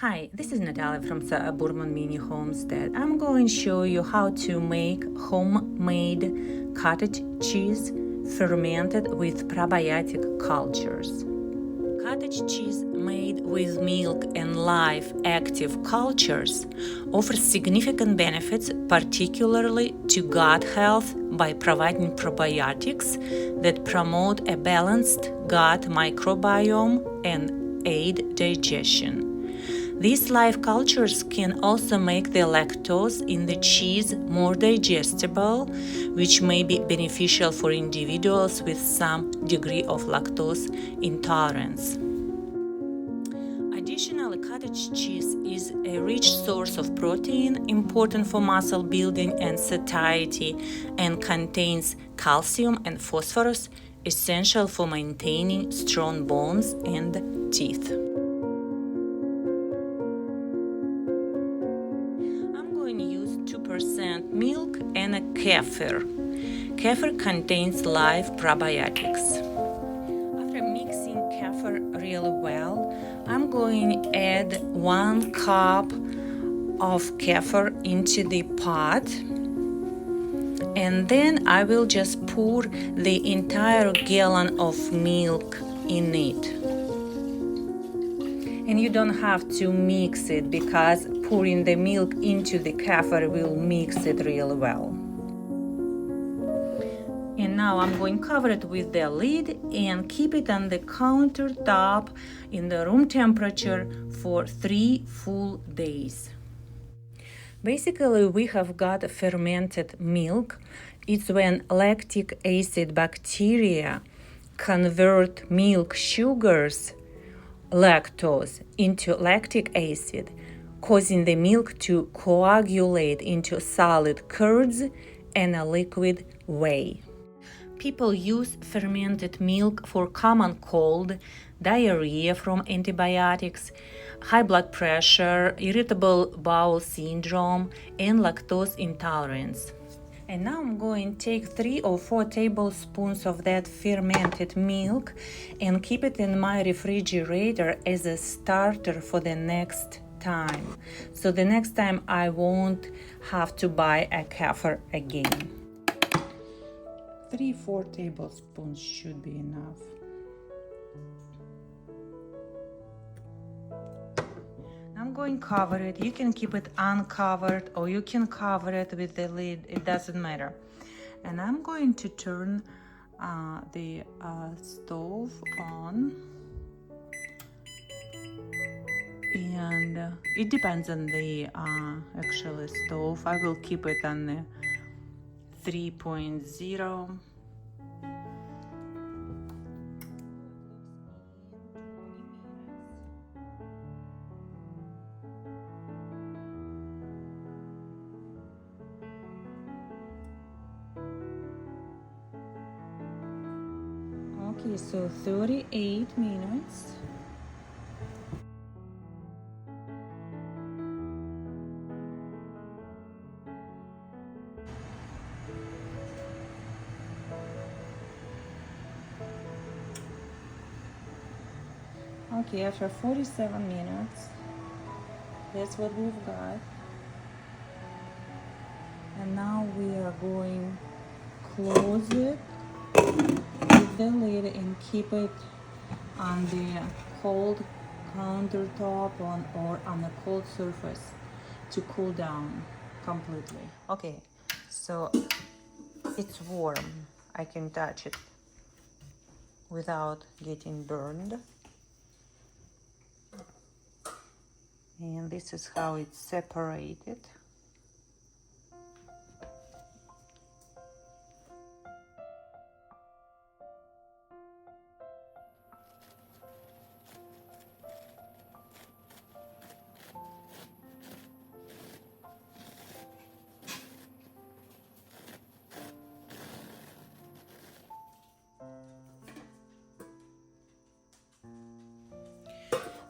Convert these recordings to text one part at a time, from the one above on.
Hi, this is Natalia from Suburban Mini Homestead. I'm going to show you how to make homemade cottage cheese fermented with probiotic cultures. Cottage cheese made with milk and live active cultures offers significant benefits, particularly to gut health, by providing probiotics that promote a balanced gut microbiome and aid digestion. These live cultures can also make the lactose in the cheese more digestible, which may be beneficial for individuals with some degree of lactose intolerance. Additionally, cottage cheese is a rich source of protein, important for muscle building and satiety, and contains calcium and phosphorus, essential for maintaining strong bones and teeth. I'm going to use 2% milk and a kefir. Kefir contains live probiotics. After mixing kefir really well, I'm going to add 1 cup of kefir into the pot, and then I will just pour the entire gallon of milk in it. And you don't have to mix it because pouring the milk into the kefir will mix it really well. And now I'm going to cover it with the lid and keep it on the countertop in the room temperature for 3 full days. Basically, we have got fermented milk. It's when lactic acid bacteria convert milk sugars, lactose, into lactic acid, causing the milk to coagulate into solid curds and a liquid whey. People use fermented milk for common cold, diarrhea from antibiotics, high blood pressure, irritable bowel syndrome, and lactose intolerance. And now I'm going to take 3 or 4 tablespoons of that fermented milk and keep it in my refrigerator as a starter for the next time. So the next time I won't have to buy a kefir again. 3-4 tablespoons should be enough. I'm going to cover it. You can keep it uncovered or you can cover it with the lid. It doesn't matter. And I'm going to turn the stove on. And it depends on the actual stove. I will keep it on the 3.0. Okay, so 38 minutes. Okay, after 47 minutes, that's what we've got. And now we are going to close it with the lid and keep it on the cold countertop or on a cold surface to cool down completely. Okay, so it's warm. I can touch it without getting burned. And this is how it's separated.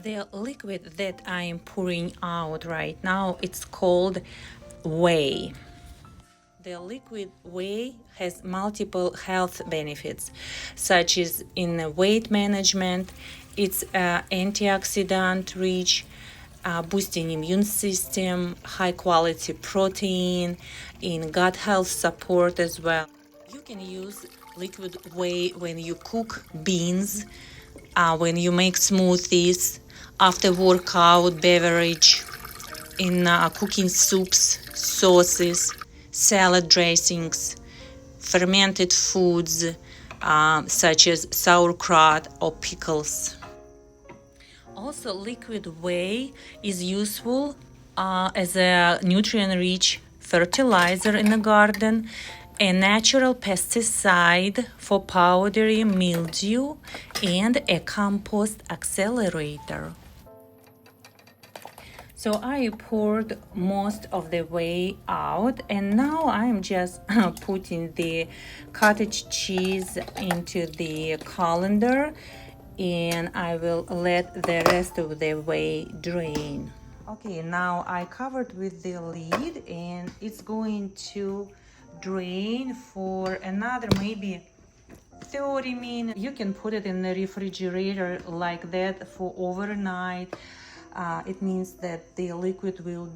The liquid that I am pouring out right now, it's called whey. The liquid whey has multiple health benefits, such as in weight management. It's antioxidant rich, boosting immune system, high quality protein, in gut health support as well. You can use liquid whey when you cook beans, when you make smoothies, after workout beverage, in cooking soups, sauces, salad dressings, fermented foods such as sauerkraut or pickles. Also, liquid whey is useful as a nutrient-rich fertilizer in the garden, a natural pesticide for powdery mildew, and a compost accelerator. So I poured most of the whey out, and now I'm just putting the cottage cheese into the colander, and I will let the rest of the whey drain. Okay, now I covered with the lid, and it's going to drain for another maybe 30 minutes. You can put it in the refrigerator like that for overnight. It means that the liquid will,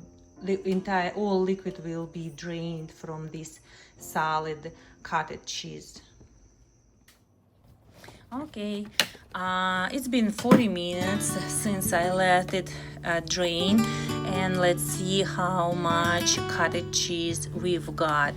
all liquid will be drained from this solid cottage cheese. Okay, it's been 40 minutes since I let it drain, and let's see how much cottage cheese we've got.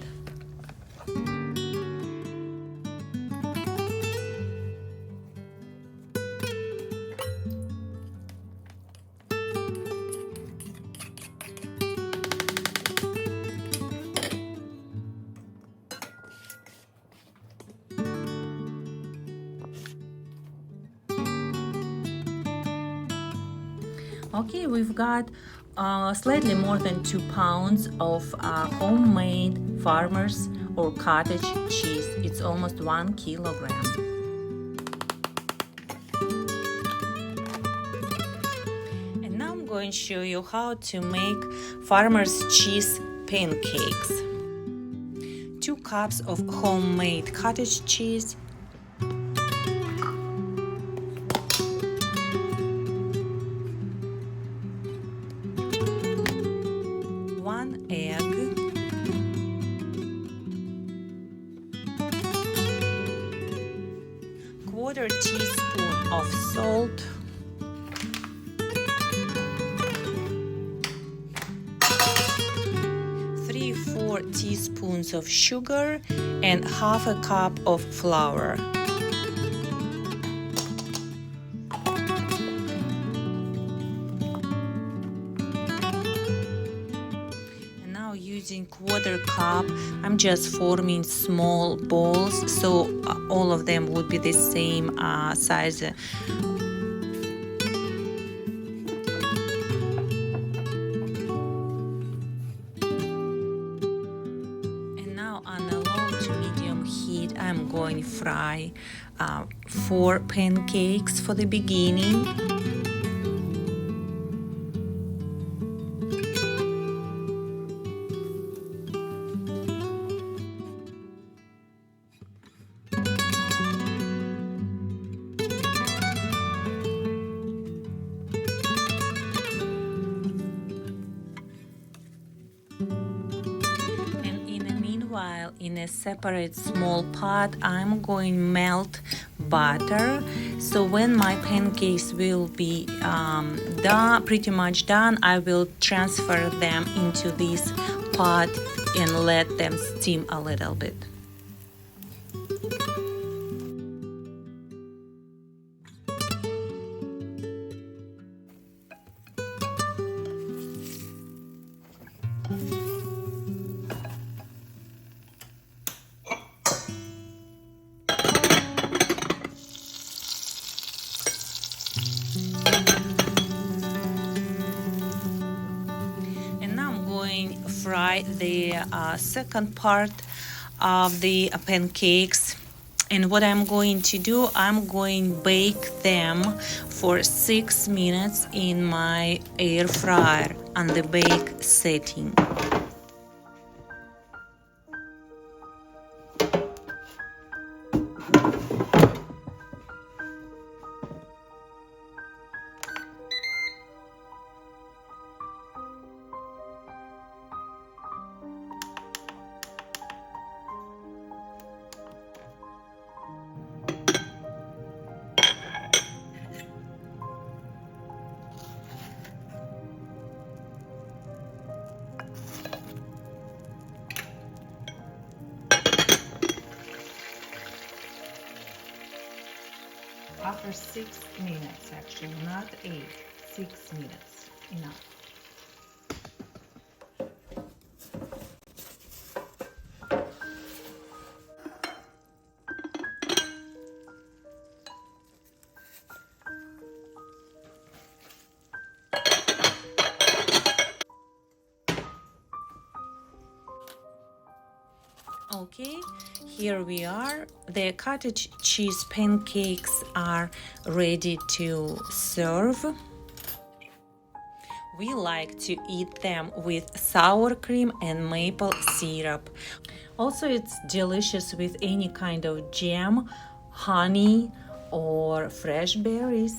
Okay, we've got slightly more than 2 pounds of homemade farmers or cottage cheese. It's almost 1 kilogram. And now I'm going to show you how to make farmer's cheese pancakes. 2 cups of homemade cottage cheese, 1 egg, 1/4 teaspoon of salt, 3-4 teaspoons of sugar, and 1/2 cup of flour. Using 1/4 cup, I'm just forming small balls so all of them would be the same size. And now on a low to medium heat, I'm going to fry 4 pancakes for the beginning. While in a separate small pot, I'm going to melt butter. So when my pancakes will be done, pretty much done, I will transfer them into this pot and let them steam a little bit. Fry the second part of the pancakes, and what I'm going to do, I'm going to bake them for 6 minutes in my air fryer on the bake setting. after 6 minutes, actually, not 8, 6 minutes, enough. Okay, here we are. The cottage cheese pancakes are ready to serve. We like to eat them with sour cream and maple syrup. Also, it's delicious with any kind of jam, honey, or fresh berries.